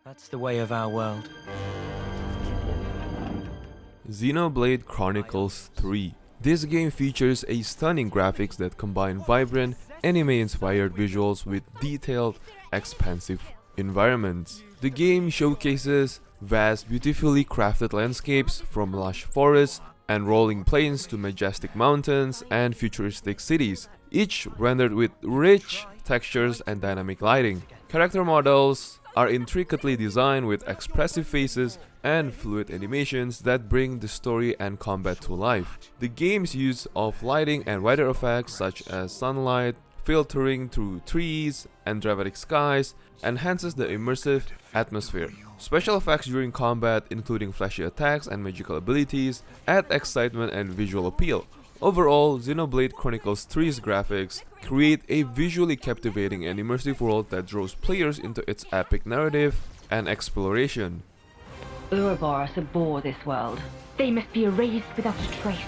That's the way of our world. Xenoblade Chronicles 3. This game features a stunning graphics that combine vibrant, anime-inspired visuals with detailed, expansive environments. The game showcases vast, beautifully crafted landscapes from lush forests and rolling plains to majestic mountains and futuristic cities, each rendered with rich textures and dynamic lighting. Character models are intricately designed with expressive faces and fluid animations that bring the story and combat to life. The game's use of lighting and weather effects such as sunlight filtering through trees and dramatic skies enhances the immersive atmosphere. Special effects during combat, including flashy attacks and magical abilities, add excitement and visual appeal. Overall, Xenoblade Chronicles 3's graphics create a visually captivating and immersive world that draws players into its epic narrative and exploration. Ouroboros abhor this world. They must be erased without a trace.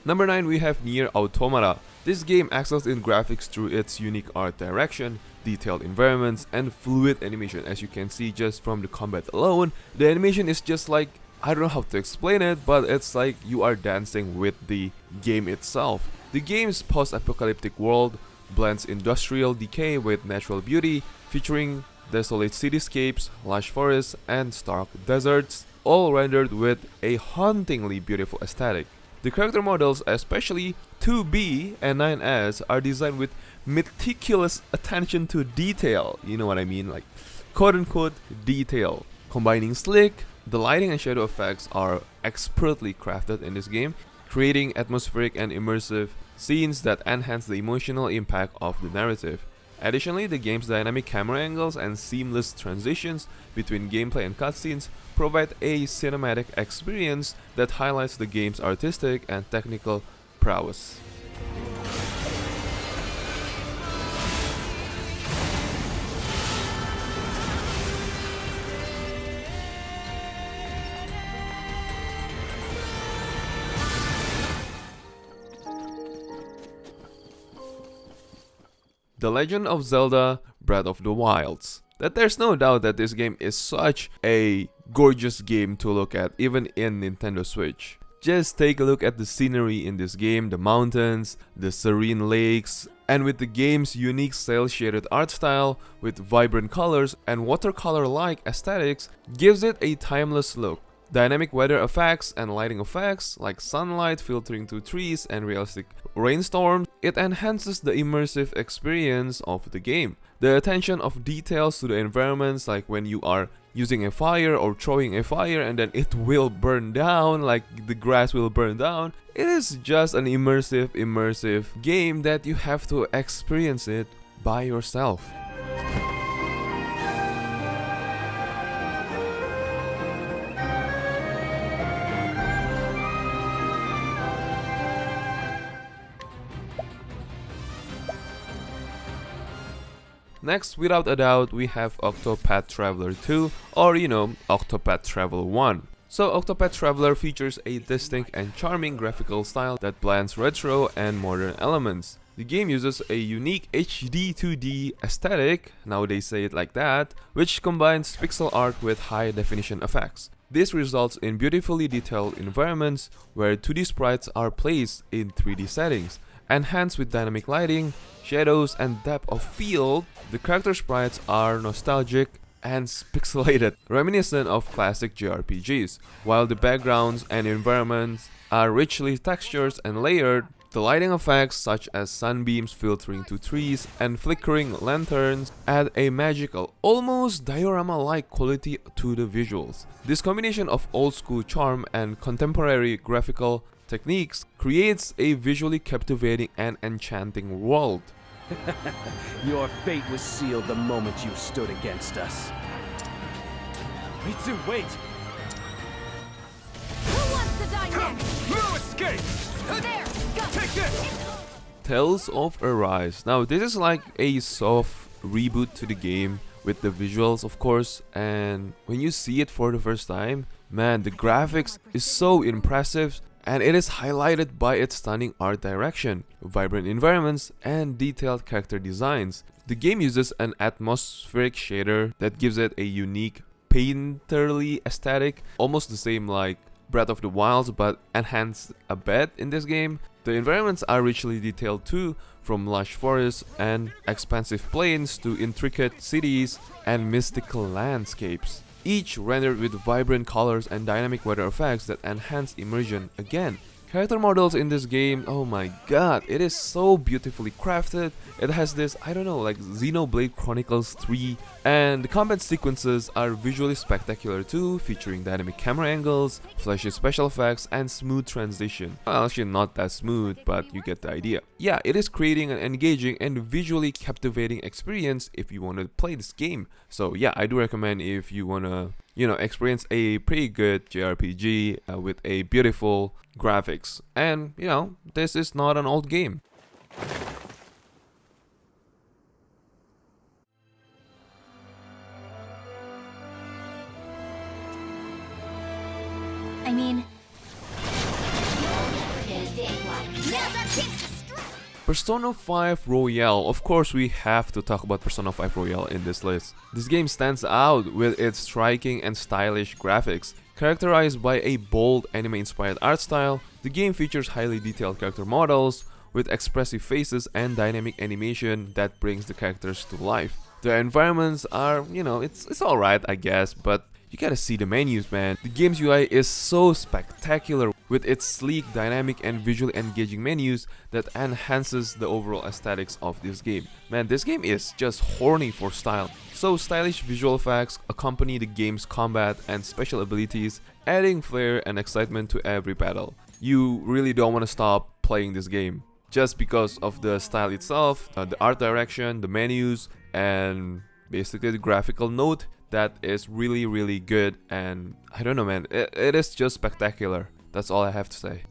Number 9, we have Nier Automata. This game excels in graphics through its unique art direction, detailed environments, and fluid animation. As you can see just from the combat alone, the animation is just like, I don't know how to explain it, but it's like you are dancing with the game itself. The game's post-apocalyptic world blends industrial decay with natural beauty, featuring desolate cityscapes, lush forests, and stark deserts, all rendered with a hauntingly beautiful aesthetic. The character models, especially 2B and 9S, are designed with meticulous attention to detail. You know what I mean? Like, quote-unquote, detail. Combining slick, the lighting and shadow effects are expertly crafted in this game, creating atmospheric and immersive scenes that enhance the emotional impact of the narrative. Additionally, the game's dynamic camera angles and seamless transitions between gameplay and cutscenes provide a cinematic experience that highlights the game's artistic and technical prowess. The Legend of Zelda: Breath of the Wilds. That there's no doubt that this game is such a gorgeous game to look at, even in Nintendo Switch. Just take a look at the scenery in this game, the mountains, the serene lakes, and with the game's unique cel-shaded art style with vibrant colors and watercolor-like aesthetics gives it a timeless look. Dynamic weather effects and lighting effects like sunlight filtering through trees and realistic rainstorms, it enhances the immersive experience of the game. The attention of details to the environments, like when you are using a fire or throwing a fire and then it will burn down, like the grass will burn down. It is just an immersive game that you have to experience it by yourself. Next, without a doubt, we have Octopath Traveler 2, or Octopath Traveler 1. So Octopath Traveler features a distinct and charming graphical style that blends retro and modern elements. The game uses a unique HD 2D aesthetic, now they say it like that, which combines pixel art with high definition effects. This results in beautifully detailed environments where 2D sprites are placed in 3D settings. Enhanced with dynamic lighting, shadows, and depth of field, the character sprites are nostalgic and pixelated, reminiscent of classic JRPGs. While the backgrounds and environments are richly textured and layered, the lighting effects such as sunbeams filtering to trees and flickering lanterns add a magical, almost diorama-like quality to the visuals. This combination of old-school charm and contemporary graphical techniques creates a visually captivating and enchanting world. Your fate was sealed the moment you stood against us. Mitsu, wait! Who wants to die next? No escape! There! Go! Take this! Tales of Arise. Now this is like a soft reboot to the game with the visuals of course, and when you see it for the first time, man, the graphics is so impressive and it is highlighted by its stunning art direction, vibrant environments, and detailed character designs. The game uses an atmospheric shader that gives it a unique painterly aesthetic, almost the same like Breath of the Wild but enhanced a bit in this game. The environments are richly detailed too, from lush forests and expansive plains to intricate cities and mystical landscapes, each rendered with vibrant colors and dynamic weather effects that enhance immersion again. Character models in this game, oh my god, it is so beautifully crafted. It has this, I don't know, like Xenoblade Chronicles 3, and the combat sequences are visually spectacular too, featuring dynamic camera angles, flashy special effects, and smooth transition. Well, actually not that smooth, but you get the idea. Yeah, it is creating an engaging and visually captivating experience if you want to play this game. So yeah, I do recommend if you want to, experience a pretty good JRPG with a beautiful graphics. And, this is not an old game. I mean... Persona 5 Royale. Of course, we have to talk about Persona 5 Royale in this list. This game stands out with its striking and stylish graphics. Characterized by a bold anime-inspired art style, the game features highly detailed character models with expressive faces and dynamic animation that brings the characters to life. The environments are, it's alright I guess, but you gotta see the menus, man. The game's UI is so spectacular with its sleek, dynamic, and visually engaging menus that enhances the overall aesthetics of this game. Man, this game is just horny for style. So stylish visual effects accompany the game's combat and special abilities, adding flair and excitement to every battle. You really don't want to stop playing this game just because of the style itself, the art direction, the menus, and basically the graphical note that is really good. And I don't know, man, it is just spectacular. That's all I have to say.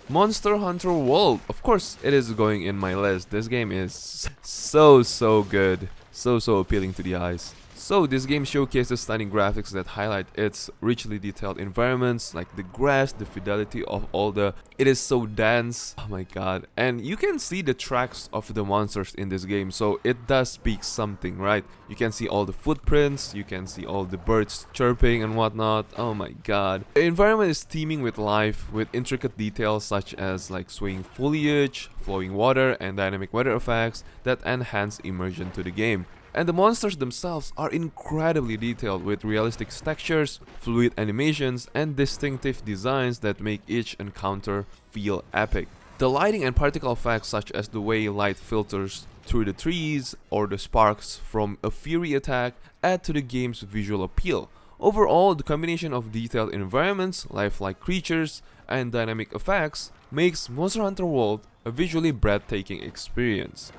Monster Hunter World. Of course, it is going in my list. This game is so good. So appealing to the eyes. So this game showcases stunning graphics that highlight its richly detailed environments, like the grass, the fidelity of all the... It is so dense, oh my god. And you can see the tracks of the monsters in this game, so it does speak something, right? You can see all the footprints, you can see all the birds chirping and whatnot, oh my god. The environment is teeming with life, with intricate details such as like swaying foliage, flowing water, and dynamic weather effects that enhance immersion to the game. And the monsters themselves are incredibly detailed with realistic textures, fluid animations, and distinctive designs that make each encounter feel epic. The lighting and particle effects, such as the way light filters through the trees or the sparks from a fury attack, add to the game's visual appeal. Overall, the combination of detailed environments, lifelike creatures, and dynamic effects makes Monster Hunter World a visually breathtaking experience.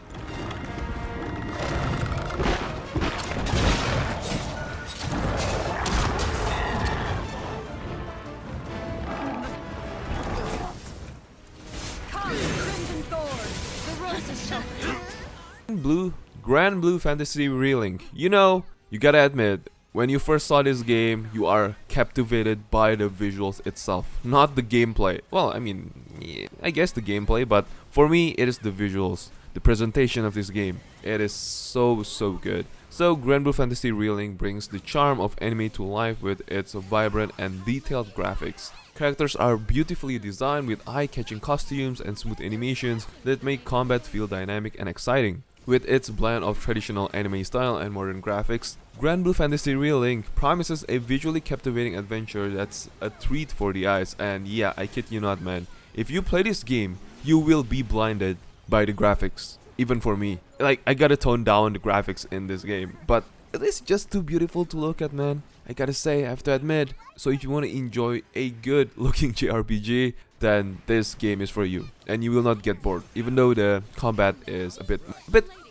Grand Blue Fantasy Relink. You gotta admit, when you first saw this game, you are captivated by the visuals itself, not the gameplay. Well, I mean, yeah, I guess the gameplay, but for me, it is the visuals, the presentation of this game. It is so good. So Grand Blue Fantasy Relink brings the charm of anime to life with its vibrant and detailed graphics. Characters are beautifully designed with eye-catching costumes and smooth animations that make combat feel dynamic and exciting. With its blend of traditional anime style and modern graphics, Grand Blue Fantasy Relink promises a visually captivating adventure that's a treat for the eyes. And yeah, I kid you not, man, if you play this game, you will be blinded by the graphics. Even for me, like, I gotta tone down the graphics in this game, but it is just too beautiful to look at, man. I gotta say, I have to admit. So if you want to enjoy a good looking JRPG, then this game is for you, and you will not get bored, even though the combat is a bit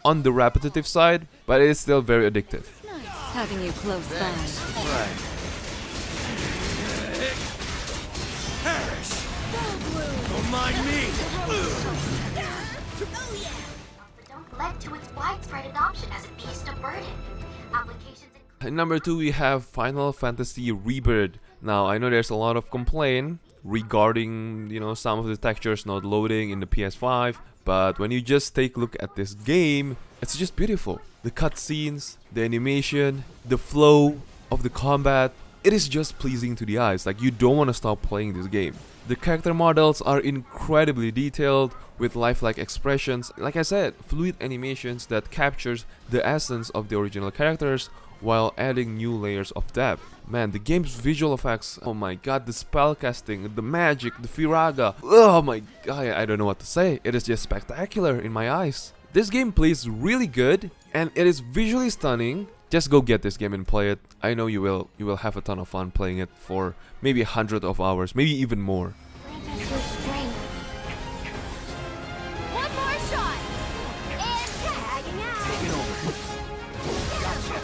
on the repetitive side, but it is still very addictive. Nice having you close by. Right. Don't mind me. But don't led to its widespread adoption as a beast of burden. Applications At number 2, we have Final Fantasy Rebirth. Now, I know there's a lot of complaint regarding, some of the textures not loading in the PS5, but when you just take a look at this game, it's just beautiful. The cutscenes, the animation, the flow of the combat, it is just pleasing to the eyes. Like, you don't want to stop playing this game. The character models are incredibly detailed with lifelike expressions. Like I said, fluid animations that captures the essence of the original characters while adding new layers of depth. Man, the game's visual effects, oh my god, the spellcasting, the magic, the firaga, oh my god, I don't know what to say. It is just spectacular in my eyes. This game plays really good and it is visually stunning. Just go get this game and play it. I know you will. You will have a ton of fun playing it for maybe 100 of hours, maybe even more. grant us your strength. One more shot. And tagging out. Take it over. Gotcha.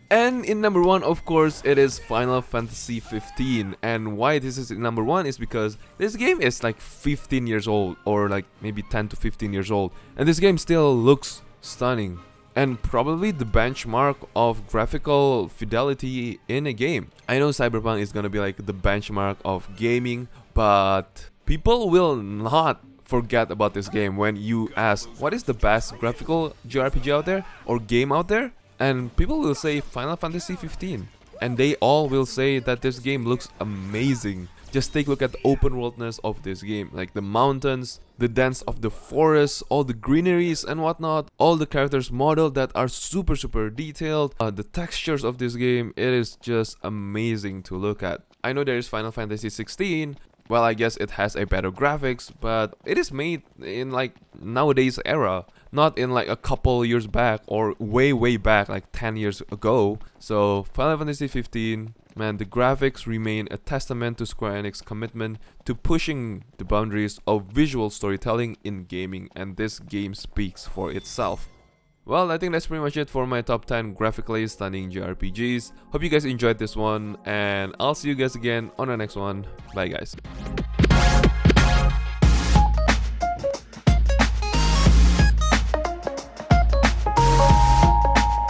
And in number 1, of course, it is Final Fantasy 15. And why this is in number 1 is because this game is like 15 years old, or like maybe 10 to 15 years old. And this game still looks stunning. And probably the benchmark of graphical fidelity in a game. I know Cyberpunk is gonna be like the benchmark of gaming, but people will not forget about this game when you ask, what is the best graphical JRPG out there, or game out there? And people will say Final Fantasy 15. And they all will say that this game looks amazing. Just take a look at the open worldness of this game. Like the mountains, the dance of the forests, all the greeneries and whatnot. All the characters modeled that are super detailed. The textures of this game, it is just amazing to look at. I know there is Final Fantasy 16. Well, I guess it has a better graphics, but it is made in like nowadays era, not in like a couple years back or way back, like 10 years ago. So Final Fantasy 15, man, the graphics remain a testament to Square Enix's commitment to pushing the boundaries of visual storytelling in gaming, and this game speaks for itself. Well, I think that's pretty much it for my top 10 graphically stunning JRPGs. Hope you guys enjoyed this one, and I'll see you guys again on the next one. Bye guys.